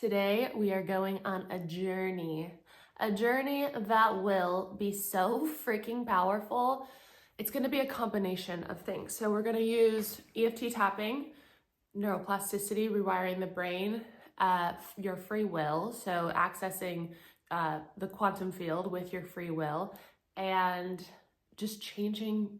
Today we are going on a journey that will be so freaking powerful. It's going to be a combination of things. So we're going to use EFT tapping, neuroplasticity, rewiring the brain, your free will, so accessing the quantum field with your free will, and just changing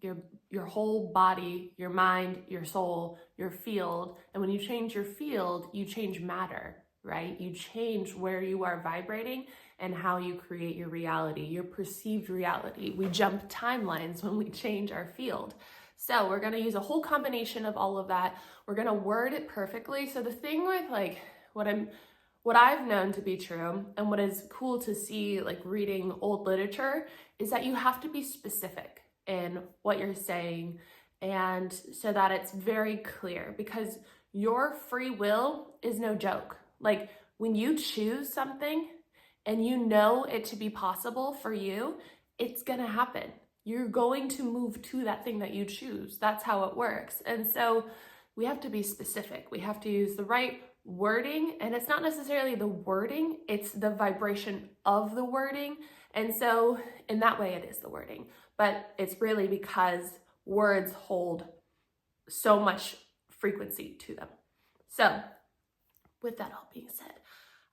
your whole body, your mind, your soul, your field. And when you change your field, you change matter, right? You change where you are vibrating and how you create your reality, your perceived reality. We jump timelines when we change our field. So we're going to use a whole combination of all of that. We're going to word it perfectly. So the thing with like what I've known to be true and what is cool to see like reading old literature is that you have to be specific in what you're saying, and so that it's very clear, because your free will is no joke. Like when you choose something and you know it to be possible for you, it's gonna happen. You're going to move to that thing that you choose. That's how it works. And so we have to be specific. We have to use the right wording, and it's not necessarily the wording, it's the vibration of the wording. And so in that way it is the wording, but it's really because words hold so much frequency to them. So with that all being said,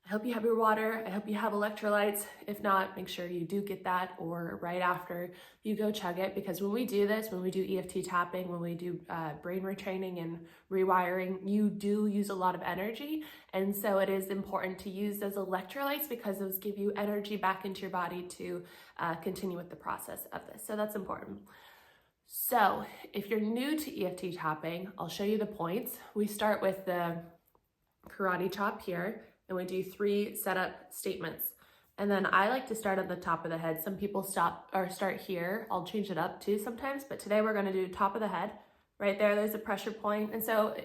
I hope you have your water. I hope you have electrolytes. If not, make sure you do get that, or right after you go chug it, because when we do this, when we do EFT tapping, when we do brain retraining and rewiring, you do use a lot of energy. And so it is important to use those electrolytes, because those give you energy back into your body to continue with the process of this. So that's important. So if you're new to EFT tapping, I'll show you the points. We start with the karate chop here, and we do 3 setup statements. And then I like to start at the top of the head. Some people start here. I'll change it up too sometimes, but today we're gonna do top of the head. Right there's a pressure point. And so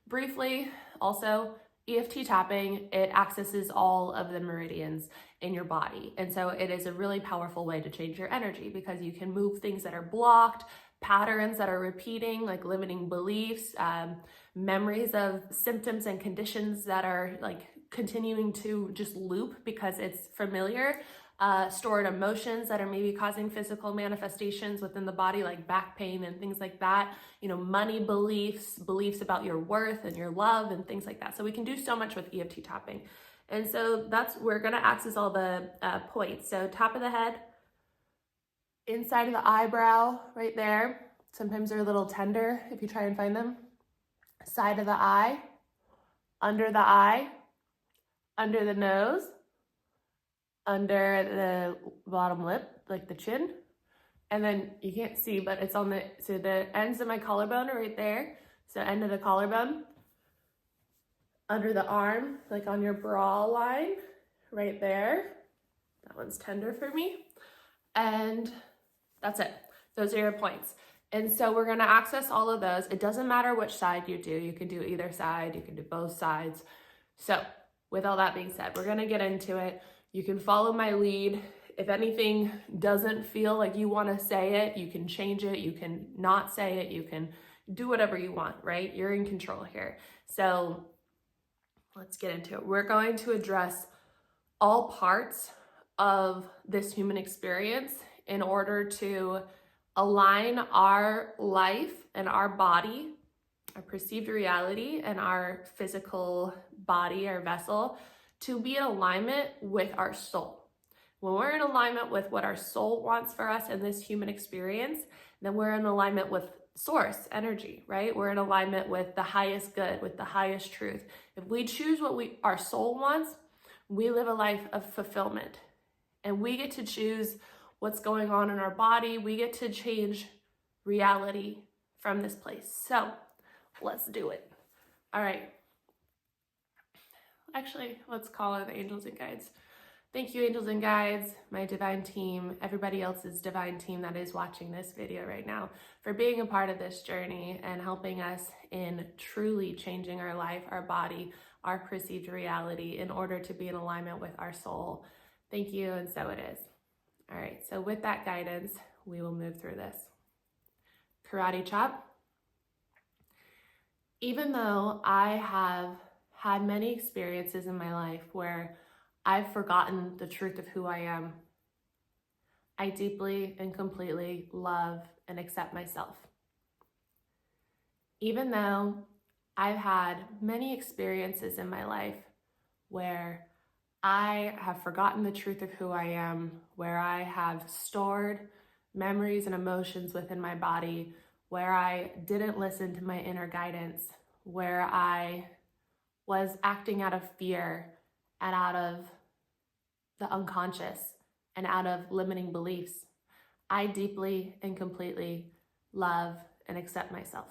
briefly, also, EFT tapping, it accesses all of the meridians in your body. And so it is a really powerful way to change your energy, because you can move things that are blocked, patterns that are repeating, like limiting beliefs, memories of symptoms and conditions that are like continuing to just loop because it's familiar, stored emotions that are maybe causing physical manifestations within the body, like back pain and things like that, money beliefs about your worth and your love and things like that. So we can do so much with EFT tapping. And so we're gonna access all the points. So top of the head, inside of the eyebrow, right there. Sometimes they're a little tender if you try and find them. Side of the eye, under the eye, under the nose, under the bottom lip, like the chin. And then you can't see, but it's on the ends of my collarbone are right there. So end of the collarbone, under the arm, like on your bra line, right there. That one's tender for me. And that's it. Those are your points. And so we're gonna access all of those. It doesn't matter which side you do. You can do either side, you can do both sides. So with all that being said, we're gonna get into it. You can follow my lead. If anything doesn't feel like you wanna say it, you can change it, you can not say it, you can do whatever you want, right? You're in control here. So let's get into it. We're going to address all parts of this human experience in order to align our life and our body, our perceived reality and our physical body, our vessel, to be in alignment with our soul. When we're in alignment with what our soul wants for us in this human experience, then we're in alignment with source energy, right? We're in alignment with the highest good, with the highest truth. If we choose what our soul wants, we live a life of fulfillment, and we get to choose what's going on in our body. We get to change reality from this place. So let's do it. All right. Actually, let's call in the angels and guides. Thank you, angels and guides, my divine team, everybody else's divine team that is watching this video right now, for being a part of this journey and helping us in truly changing our life, our body, our perceived reality in order to be in alignment with our soul. Thank you, and so it is. All right, so with that guidance, we will move through this. Karate chop. Even though I have had many experiences in my life where I've forgotten the truth of who I am. I deeply and completely love and accept myself. Even though I've had many experiences in my life where I have forgotten the truth of who I am, where I have stored memories and emotions within my body, where I didn't listen to my inner guidance, where I was acting out of fear and out of the unconscious and out of limiting beliefs. I deeply and completely love and accept myself.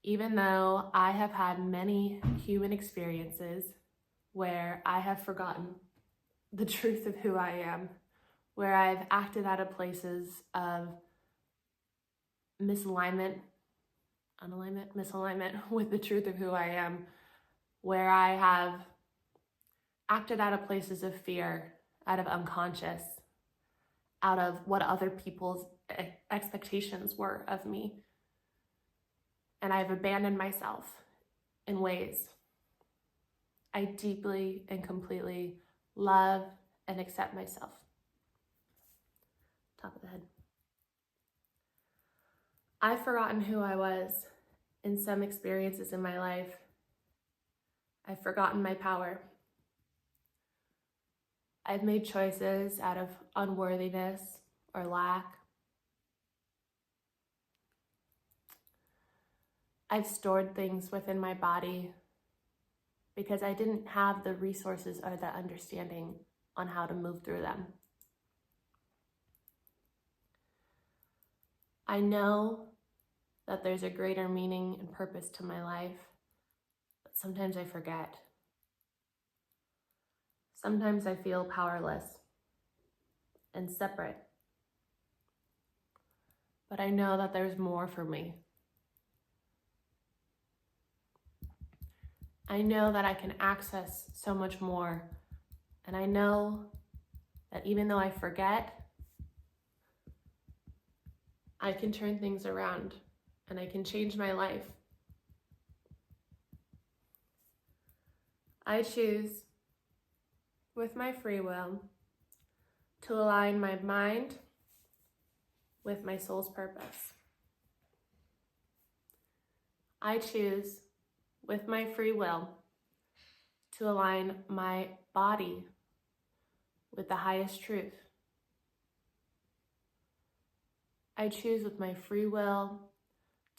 Even though I have had many human experiences where I have forgotten the truth of who I am, where I've acted out of places of misalignment with the truth of who I am, where I have acted out of places of fear, out of unconscious, out of what other people's expectations were of me. And I've abandoned myself in ways I deeply and completely love and accept myself. Top of the head. I've forgotten who I was in some experiences in my life. I've forgotten my power. I've made choices out of unworthiness or lack. I've stored things within my body because I didn't have the resources or the understanding on how to move through them. I know that there's a greater meaning and purpose to my life, but sometimes I forget. Sometimes I feel powerless and separate, but I know that there's more for me. I know that I can access so much more, and I know that even though I forget, I can turn things around and I can change my life. I choose, with my free will, to align my mind with my soul's purpose. I choose, with my free will, to align my body with the highest truth. I choose, with my free will,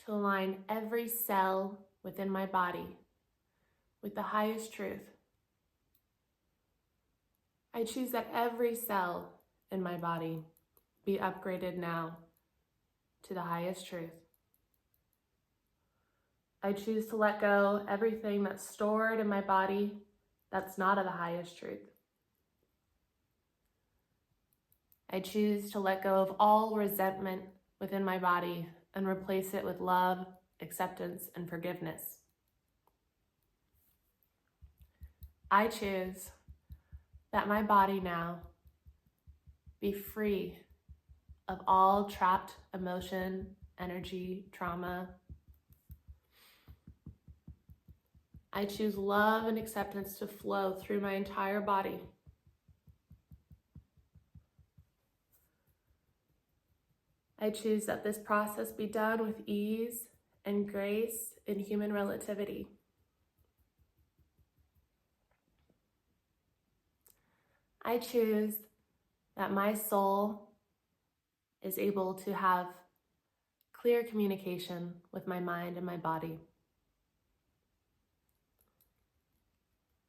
to align every cell within my body with the highest truth. I choose that every cell in my body be upgraded now to the highest truth. I choose to let go everything that's stored in my body that's not of the highest truth. I choose to let go of all resentment within my body and replace it with love, acceptance, and forgiveness. I choose that my body now be free of all trapped emotion, energy, trauma. I choose love and acceptance to flow through my entire body. I choose that this process be done with ease and grace in human relativity. I choose that my soul is able to have clear communication with my mind and my body.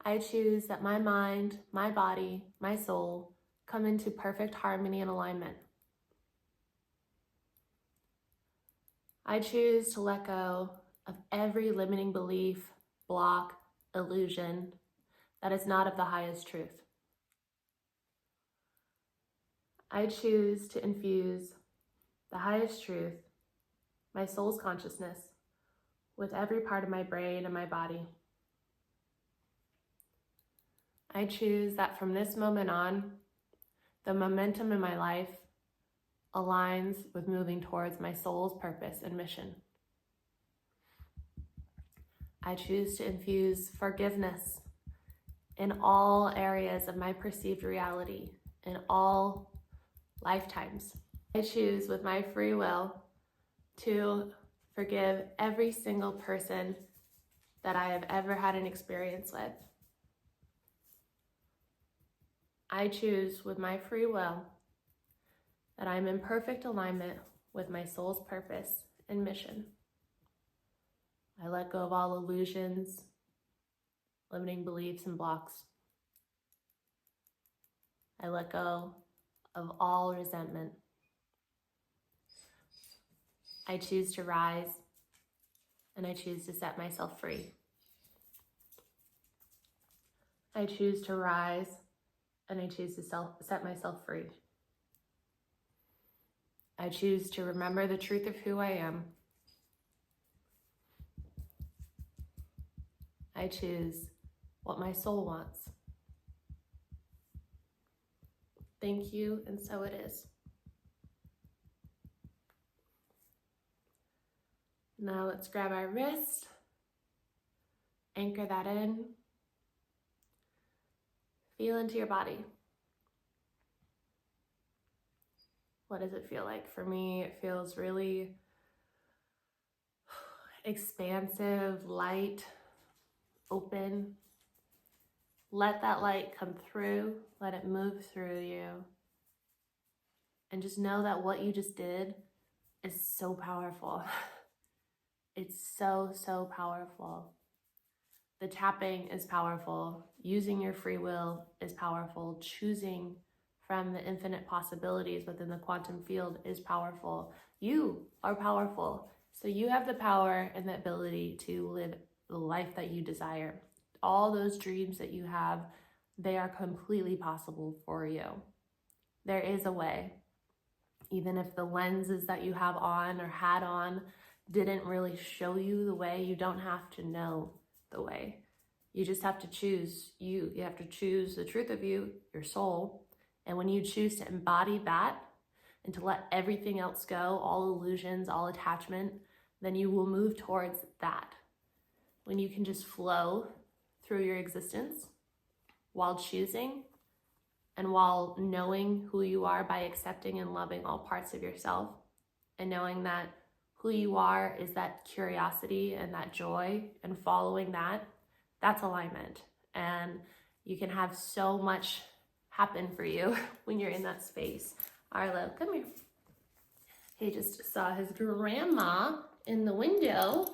I choose that my mind, my body, my soul come into perfect harmony and alignment. I choose to let go of every limiting belief, block, illusion that is not of the highest truth. I choose to infuse the highest truth, my soul's consciousness, with every part of my brain and my body. I choose that from this moment on, the momentum in my life aligns with moving towards my soul's purpose and mission. I choose to infuse forgiveness in all areas of my perceived reality, in all lifetimes. I choose with my free will to forgive every single person that I have ever had an experience with. I choose with my free will that I'm in perfect alignment with my soul's purpose and mission. I let go of all illusions, limiting beliefs, and blocks. I let go of all resentment. I choose to rise, and I choose to set myself free. I choose to rise, and I choose to set myself free. I choose to remember the truth of who I am. I choose what my soul wants. Thank you, and so it is. Now let's grab our wrist, anchor that in, feel into your body. What does it feel like? For me, it feels really expansive, light, open. Let that light come through, let it move through you. And just know that what you just did is so powerful. It's so, so powerful. The tapping is powerful. Using your free will is powerful. Choosing from the infinite possibilities within the quantum field is powerful. You are powerful. So you have the power and the ability to live the life that you desire. All those dreams that you have, they are completely possible for you. There is a way. Even if the lenses that you have on or had on didn't really show you the way, you don't have to know the way. You just have to choose you. You have to choose the truth of you, your soul. And when you choose to embody that and to let everything else go, all illusions, all attachment, then you will move towards that. When you can just flow through your existence while choosing and while knowing who you are by accepting and loving all parts of yourself, and knowing that who you are is that curiosity and that joy, and following that, that's alignment. And you can have so much happen for you when you're in that space. Arlo, come here. He just saw his grandma in the window